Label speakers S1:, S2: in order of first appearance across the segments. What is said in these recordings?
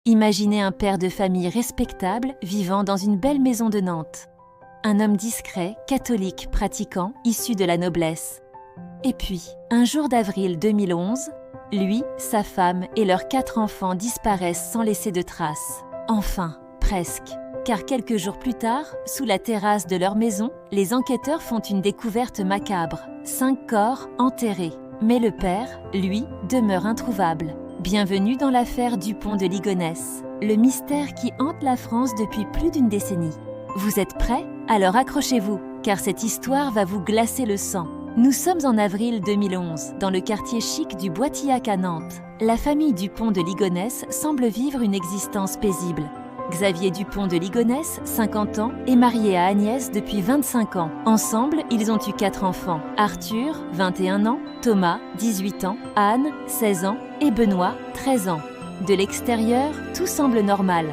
S1: Imaginez un père de famille respectable vivant dans une belle maison de Nantes. Un homme discret, catholique, pratiquant, issu de la noblesse. Et puis, un jour d'avril 2011, lui, sa femme et leurs 4 enfants disparaissent sans laisser de traces. Enfin, presque. Car quelques jours plus tard, sous la terrasse de leur maison, les enquêteurs font une découverte macabre. 5 corps enterrés. Mais le père, lui, demeure introuvable. Bienvenue dans l'affaire Dupont de Ligonnès, le mystère qui hante la France depuis plus d'1 décennie. Vous êtes prêts? Alors accrochez-vous, car cette histoire va vous glacer le sang. Nous sommes en avril 2011, dans le quartier chic du Boitillac à Nantes. La famille Dupont de Ligonnès semble vivre une existence paisible. Xavier Dupont de Ligonnès, 50 ans, est marié à Agnès depuis 25 ans. Ensemble, ils ont eu 4 enfants. Arthur, 21 ans, Thomas, 18 ans, Anne, 16 ans et Benoît, 13 ans. De l'extérieur, tout semble normal.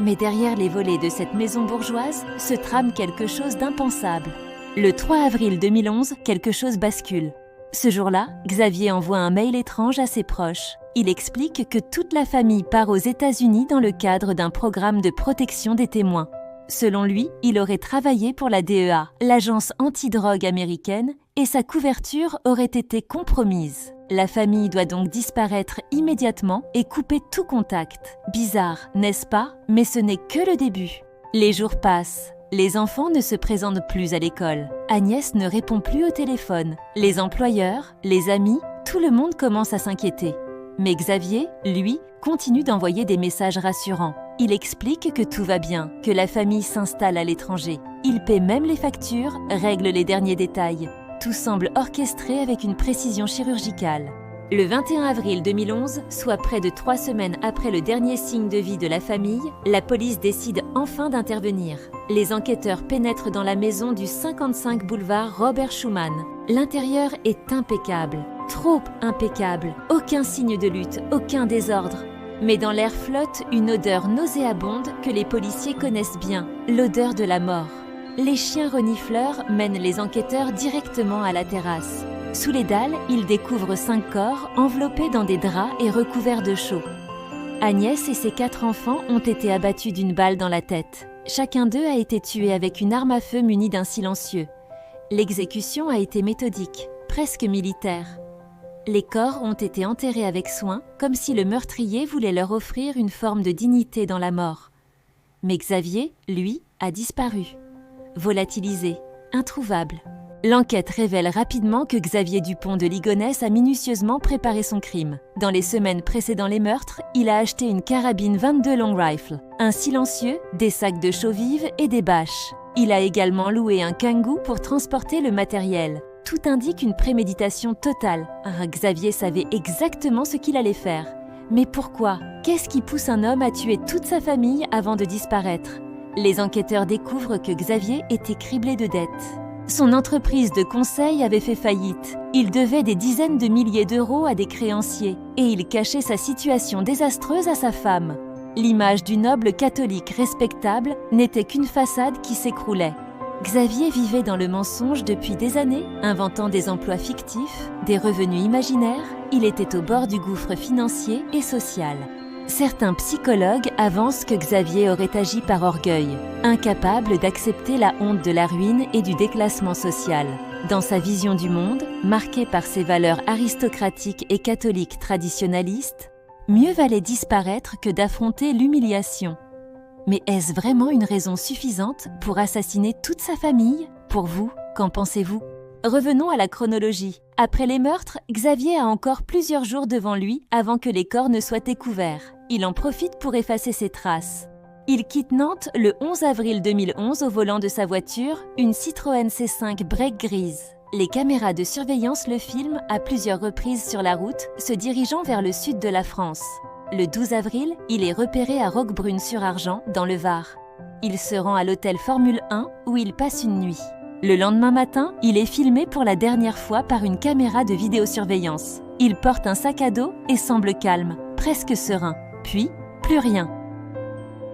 S1: Mais derrière les volets de cette maison bourgeoise se trame quelque chose d'impensable. Le 3 avril 2011, quelque chose bascule. Ce jour-là, Xavier envoie un mail étrange à ses proches. Il explique que toute la famille part aux États-Unis dans le cadre d'un programme de protection des témoins. Selon lui, il aurait travaillé pour la DEA, l'agence antidrogue américaine, et sa couverture aurait été compromise. La famille doit donc disparaître immédiatement et couper tout contact. Bizarre, n'est-ce pas? Mais ce n'est que le début. Les jours passent. Les enfants ne se présentent plus à l'école. Agnès ne répond plus au téléphone. Les employeurs, les amis, tout le monde commence à s'inquiéter. Mais Xavier, lui, continue d'envoyer des messages rassurants. Il explique que tout va bien, que la famille s'installe à l'étranger. Il paie même les factures, règle les derniers détails. Tout semble orchestré avec une précision chirurgicale. Le 21 avril 2011, soit près de 3 semaines après le dernier signe de vie de la famille, la police décide enfin d'intervenir. Les enquêteurs pénètrent dans la maison du 55 boulevard Robert Schuman. L'intérieur est impeccable, trop impeccable, aucun signe de lutte, aucun désordre. Mais dans l'air flotte une odeur nauséabonde que les policiers connaissent bien, l'odeur de la mort. Les chiens renifleurs mènent les enquêteurs directement à la terrasse. Sous les dalles, ils découvrent 5 corps enveloppés dans des draps et recouverts de chaux. Agnès et ses 4 enfants ont été abattus d'une balle dans la tête. Chacun d'eux a été tué avec une arme à feu munie d'un silencieux. L'exécution a été méthodique, presque militaire. Les corps ont été enterrés avec soin, comme si le meurtrier voulait leur offrir une forme de dignité dans la mort. Mais Xavier, lui, a disparu. Volatilisé, introuvable. L'enquête révèle rapidement que Xavier Dupont de Ligonnès a minutieusement préparé son crime. Dans les semaines précédant les meurtres, il a acheté une carabine 22 long rifle, un silencieux, des sacs de chaux vives et des bâches. Il a également loué un Kangoo pour transporter le matériel. Tout indique une préméditation totale. Xavier savait exactement ce qu'il allait faire. Mais pourquoi? Qu'est-ce qui pousse un homme à tuer toute sa famille avant de disparaître? Les enquêteurs découvrent que Xavier était criblé de dettes. Son entreprise de conseil avait fait faillite. Il devait des dizaines de milliers d'euros à des créanciers et il cachait sa situation désastreuse à sa femme. L'image du noble catholique respectable n'était qu'une façade qui s'écroulait. Xavier vivait dans le mensonge depuis des années, inventant des emplois fictifs, des revenus imaginaires. Il était au bord du gouffre financier et social. Certains psychologues avancent que Xavier aurait agi par orgueil, incapable d'accepter la honte de la ruine et du déclassement social. Dans sa vision du monde, marquée par ses valeurs aristocratiques et catholiques traditionnalistes, mieux valait disparaître que d'affronter l'humiliation. Mais est-ce vraiment une raison suffisante pour assassiner toute sa famille? Pour vous, qu'en pensez-vous? Revenons à la chronologie. Après les meurtres, Xavier a encore plusieurs jours devant lui avant que les corps ne soient découverts. Il en profite pour effacer ses traces. Il quitte Nantes le 11 avril 2011 au volant de sa voiture, une Citroën C5 break grise. Les caméras de surveillance le filment à plusieurs reprises sur la route, se dirigeant vers le sud de la France. Le 12 avril, il est repéré à Roquebrune-sur-Argent, dans le Var. Il se rend à l'hôtel Formule 1 où il passe une nuit. Le lendemain matin, il est filmé pour la dernière fois par une caméra de vidéosurveillance. Il porte un sac à dos et semble calme, presque serein. Puis, plus rien.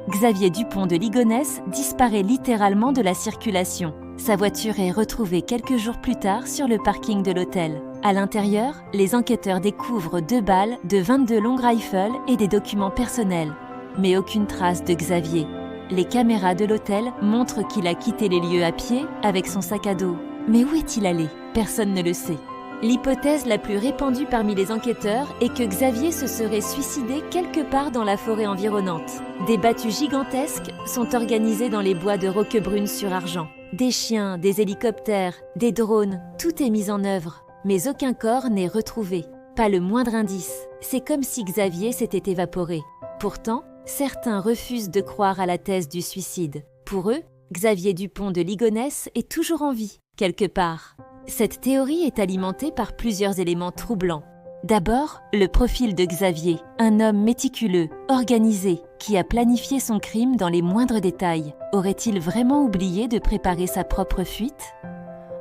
S1: Xavier Dupont de Ligonnès disparaît littéralement de la circulation. Sa voiture est retrouvée quelques jours plus tard sur le parking de l'hôtel. À l'intérieur, les enquêteurs découvrent 2 balles de 22 long rifle et des documents personnels. mais aucune trace de Xavier. Les caméras de l'hôtel montrent qu'il a quitté les lieux à pied avec son sac à dos. Mais où est-il allé? Personne ne le sait. L'hypothèse la plus répandue parmi les enquêteurs est que Xavier se serait suicidé quelque part dans la forêt environnante. Des battues gigantesques sont organisées dans les bois de Roquebrune-sur-Argent. Des chiens, des hélicoptères, des drones, tout est mis en œuvre. Mais aucun corps n'est retrouvé. Pas le moindre indice. C'est comme si Xavier s'était évaporé. Pourtant, certains refusent de croire à la thèse du suicide. Pour eux, Xavier Dupont de Ligonnès est toujours en vie, quelque part. Cette théorie est alimentée par plusieurs éléments troublants. D'abord, le profil de Xavier, un homme méticuleux, organisé, qui a planifié son crime dans les moindres détails. Aurait-il vraiment oublié de préparer sa propre fuite?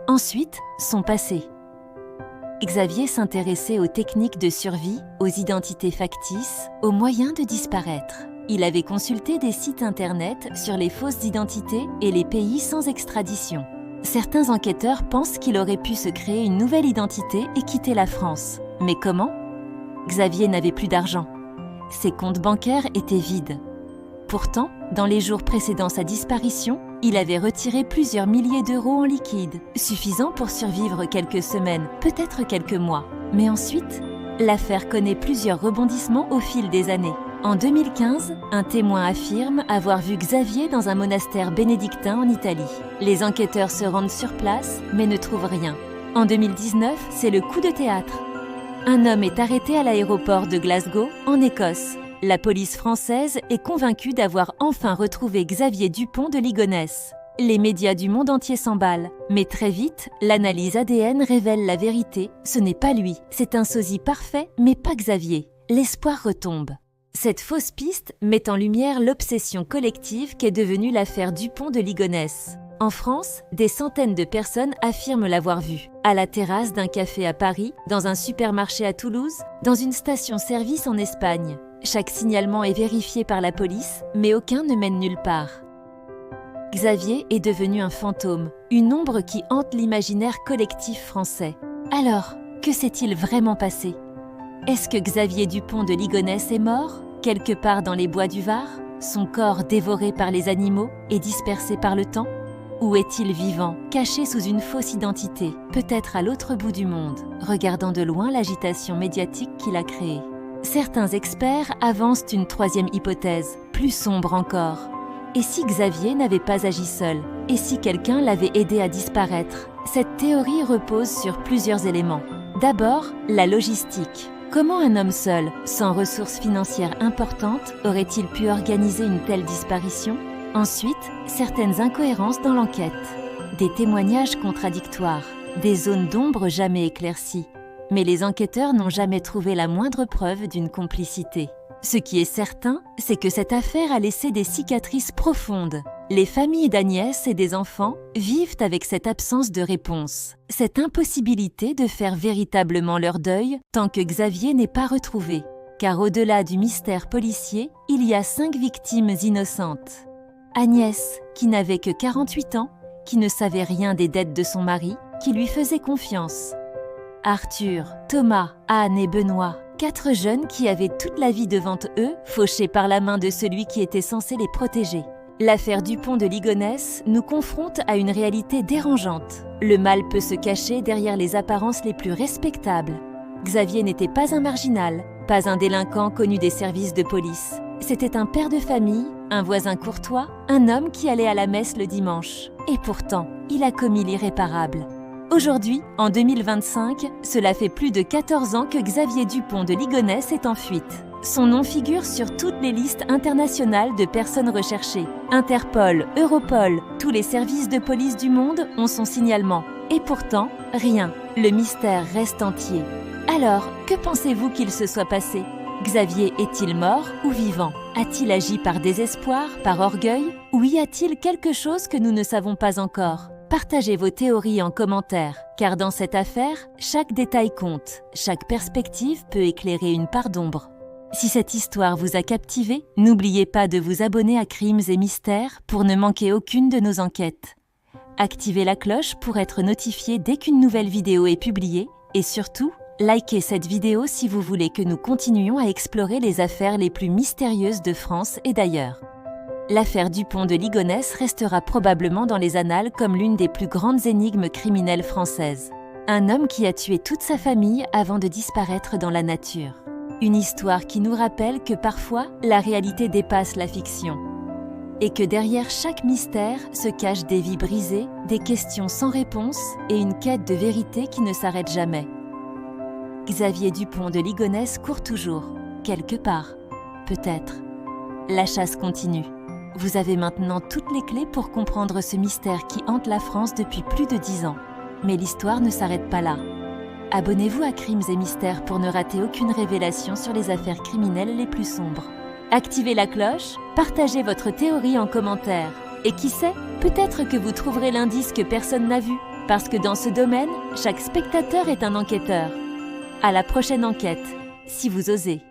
S1: Ensuite, son passé. Xavier s'intéressait aux techniques de survie, aux identités factices, aux moyens de disparaître. Il avait consulté des sites internet sur les fausses identités et les pays sans extradition. Certains enquêteurs pensent qu'il aurait pu se créer une nouvelle identité et quitter la France. Mais comment? Xavier n'avait plus d'argent. Ses comptes bancaires étaient vides. Pourtant, dans les jours précédant sa disparition, il avait retiré plusieurs milliers d'euros en liquide, suffisant pour survivre quelques semaines, peut-être quelques mois. Mais ensuite, l'affaire connaît plusieurs rebondissements au fil des années. En 2015, un témoin affirme avoir vu Xavier dans un monastère bénédictin en Italie. Les enquêteurs se rendent sur place, mais ne trouvent rien. En 2019, c'est le coup de théâtre. Un homme est arrêté à l'aéroport de Glasgow, en Écosse. La police française est convaincue d'avoir enfin retrouvé Xavier Dupont de Ligonnès. Les médias du monde entier s'emballent, mais très vite, l'analyse ADN révèle la vérité. Ce n'est pas lui, c'est un sosie parfait, mais pas Xavier. L'espoir retombe. Cette fausse piste met en lumière l'obsession collective qu'est devenue l'affaire Dupont de Ligonnès. En France, des centaines de personnes affirment l'avoir vu. À la terrasse d'un café à Paris, dans un supermarché à Toulouse, dans une station-service en Espagne. Chaque signalement est vérifié par la police, mais aucun ne mène nulle part. Xavier est devenu un fantôme, une ombre qui hante l'imaginaire collectif français. Alors, que s'est-il vraiment passé? Est-ce que Xavier Dupont de Ligonnès est mort, quelque part dans les bois du Var, son corps dévoré par les animaux et dispersé par le temps? Ou est-il vivant, caché sous une fausse identité, peut-être à l'autre bout du monde, regardant de loin l'agitation médiatique qu'il a créée? Certains experts avancent une troisième hypothèse, plus sombre encore. Et si Xavier n'avait pas agi seul? Et si quelqu'un l'avait aidé à disparaître? Cette théorie repose sur plusieurs éléments. D'abord, la logistique. Comment un homme seul, sans ressources financières importantes, aurait-il pu organiser une telle disparition? Ensuite, certaines incohérences dans l'enquête. Des témoignages contradictoires, des zones d'ombre jamais éclaircies. Mais les enquêteurs n'ont jamais trouvé la moindre preuve d'une complicité. Ce qui est certain, c'est que cette affaire a laissé des cicatrices profondes. Les familles d'Agnès et des enfants vivent avec cette absence de réponse, cette impossibilité de faire véritablement leur deuil tant que Xavier n'est pas retrouvé. Car au-delà du mystère policier, il y a 5 victimes innocentes. Agnès, qui n'avait que 48 ans, qui ne savait rien des dettes de son mari, qui lui faisait confiance. Arthur, Thomas, Anne et Benoît, 4 jeunes qui avaient toute la vie devant eux, fauchés par la main de celui qui était censé les protéger. L'affaire Dupont de Ligonnès nous confronte à une réalité dérangeante. Le mal peut se cacher derrière les apparences les plus respectables. Xavier n'était pas un marginal, pas un délinquant connu des services de police. C'était un père de famille, un voisin courtois, un homme qui allait à la messe le dimanche. Et pourtant, il a commis l'irréparable. Aujourd'hui, en 2025, cela fait plus de 14 ans que Xavier Dupont de Ligonnès est en fuite. Son nom figure sur toutes les listes internationales de personnes recherchées. Interpol, Europol, tous les services de police du monde ont son signalement. Et pourtant, rien. Le mystère reste entier. Alors, que pensez-vous qu'il se soit passé? Xavier est-il mort ou vivant? A-t-il agi par désespoir, par orgueil? Ou y a-t-il quelque chose que nous ne savons pas encore? Partagez vos théories en commentaire, car dans cette affaire, chaque détail compte, chaque perspective peut éclairer une part d'ombre. Si cette histoire vous a captivé, n'oubliez pas de vous abonner à Crimes et Mystères pour ne manquer aucune de nos enquêtes. Activez la cloche pour être notifié dès qu'une nouvelle vidéo est publiée et surtout, Likez cette vidéo si vous voulez que nous continuions à explorer les affaires les plus mystérieuses de France et d'ailleurs. L'affaire Dupont de Ligonnès restera probablement dans les annales comme l'une des plus grandes énigmes criminelles françaises. Un homme qui a tué toute sa famille avant de disparaître dans la nature. Une histoire qui nous rappelle que parfois, la réalité dépasse la fiction. Et que derrière chaque mystère se cachent des vies brisées, des questions sans réponse et une quête de vérité qui ne s'arrête jamais. Xavier Dupont de Ligonnès court toujours, quelque part, peut-être. La chasse continue. Vous avez maintenant toutes les clés pour comprendre ce mystère qui hante la France depuis plus de 10 ans. Mais l'histoire ne s'arrête pas là. Abonnez-vous à Crimes et Mystères pour ne rater aucune révélation sur les affaires criminelles les plus sombres. Activez la cloche, partagez votre théorie en commentaire. Et qui sait, peut-être que vous trouverez l'indice que personne n'a vu. Parce que dans ce domaine, chaque spectateur est un enquêteur. À la prochaine enquête, si vous osez.